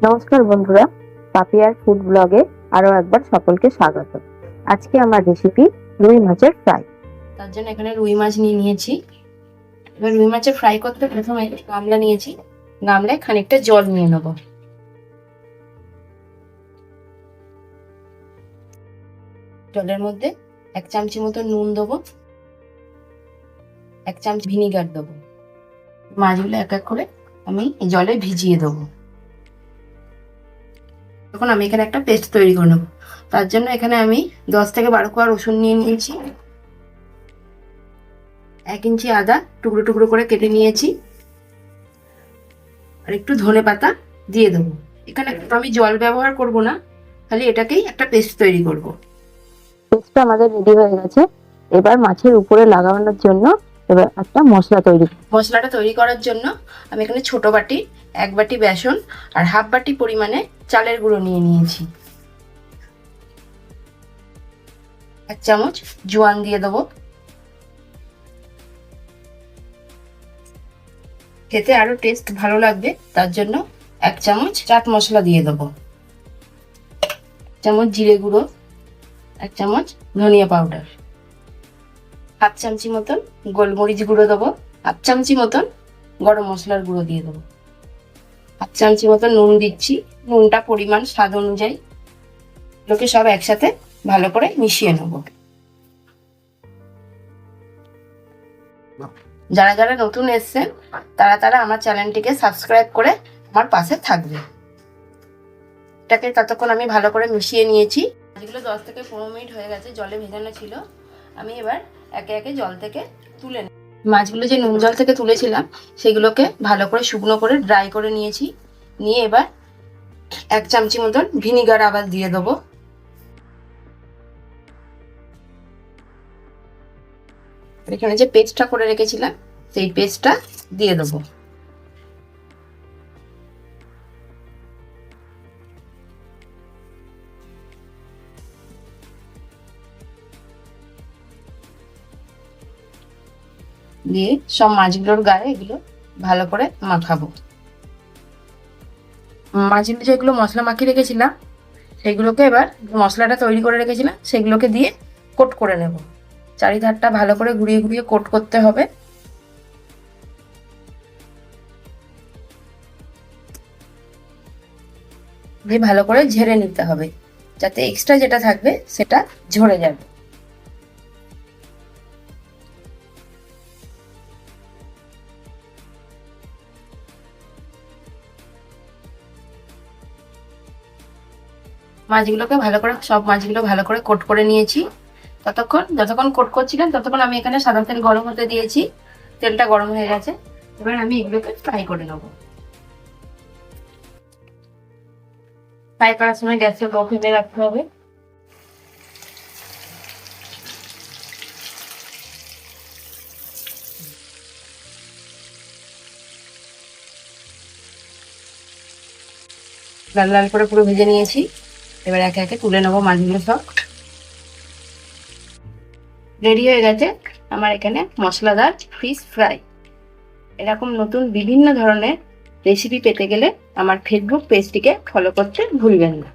নমস্কার বন্ধুরা, পাপিয়ার ফুড ব্লগে আরো একবার সকলকে স্বাগত। আজকে আমার রেসিপি রুই মাছের ফ্রাই। তার জন্য এখানে রুই মাছ নিয়ে নিয়েছি। এবার রুই মাছের ফ্রাই করতে প্রথমে গামলা নিয়েছি, গামলায় খানিকটা জল নিয়ে নেব। জলের মধ্যে 1 চামচি মতো নুন দেবো, 1 চামচ ভিনিগার দেবো। মাছগুলো এক এক করে আমি জলে ভিজিয়ে দেবো। তখন আমি এখানে একটা পেস্ট তৈরি করে নেবো। তার জন্য এখানে আমি 10 থেকে 12 কোয়া রসুন নিয়ে নিয়েছি, 1 ইঞ্চি আদা টুকরো টুকরো করে কেটে নিয়েছি, আর একটু ধনে পাতা দিয়ে দেবো। এখানে আমি জল ব্যবহার করব না, খালি এটাকেই একটা পেস্ট তৈরি করব। পেস্টটা আমাদের রেডি হয়ে গেছে। এবার মাছের উপরে লাগানোর জন্য এবার একটা মশলাটা তৈরি করার জন্য আমি এখানে ছোট বাটি 1 বাটি বেসন আর হাফ বাটি পরিমাণে চালের গুঁড়ো নিয়ে নিয়েছি। 1 চামচ জোয়ান দিয়ে দেবো। খেতে আরো টেস্ট ভালো লাগবে, তার জন্য 1 চামচ চাট মশলা দিয়ে দেবো, 1 চামচ জিরে গুঁড়ো, 1 চামচ ধনিয়া পাউডার, হাফ চামচি মতন গোলমরিচ গুঁড়ো দেবো, হাফ চামচি মতন গরম মশলার গুঁড়ো দিয়ে দেবো, হাফ চামচি মতন নুন দিচ্ছি। নুনটা পরিমাণ স্বাদ অনুযায়ী। এগুলোকে সব একসাথে ভালো করে মিশিয়ে নেব। যারা যারা নতুন এসছেন তারা আমার চ্যানেলটিকে সাবস্ক্রাইব করে আমার পাশে থাকবে। এটাকে ততক্ষণ আমি ভালো করে মিশিয়ে নিয়েছি। মাছগুলো 10 থেকে 15 মিনিট হয়ে গেছে, জলে ভেজানো ছিল। আমি এবার একে একে জল থেকে তুলে নেব। মাছগুলো যে নুন জল থেকে তুলেছিলাম সেগুলোকে ভালো করে শুকনো করে ড্রাই করে নিয়েছি। নিয়ে এবার 1 চামচি মতন ভিনিগার আবার দিয়ে দেবো। এখানে যে পেস্টটা করে রেখেছিলাম সেই পেস্টটা দিয়ে দেবো। দিয়ে সব মাছগুলোর গায়ে এগুলো ভালো করে মাখাবো। মাছগুলো যেগুলো মশলা মাখিয়ে রেখেছিলাম সেগুলোকে এবার মশলাটা তৈরি করে রেখেছিলাম সেগুলোকে দিয়ে কোট করে নেব। চারিধারটা ভালো করে ঘুরিয়ে ঘুরিয়ে কোট করতে হবে। দিয়ে ভালো করে ঝেড়ে নিতে হবে, যাতে এক্সট্রা যেটা থাকবে সেটা ঝরে যাবে। মাছগুলোকে ভালো করে সব মাছগুলো ভালো করে কোট করে নিয়েছি। যতক্ষণ কোট করছিলাম ততক্ষণ আমি এখানে সাদা তেল গরম হতে দিয়েছি। তেলটা গরম হয়ে গেছে, এবার আমি এগুলোকে ফ্রাই করে নেব। ফ্রাই করার সময় গ্যাসের লো ফ্লেমে রাখতে হবে। লাল লাল করে পুরো ভেজে নিয়েছি। এবার একে একে তুলে নেবো মাছগুলো সব। রেডি হয়ে গেছে আমার এখানে মশলাদার ফিশ ফ্রাই। এরকম নতুন বিভিন্ন ধরনের রেসিপি পেতে গেলে আমার ফেসবুক পেজটিকে ফলো করতে ভুলবেন না।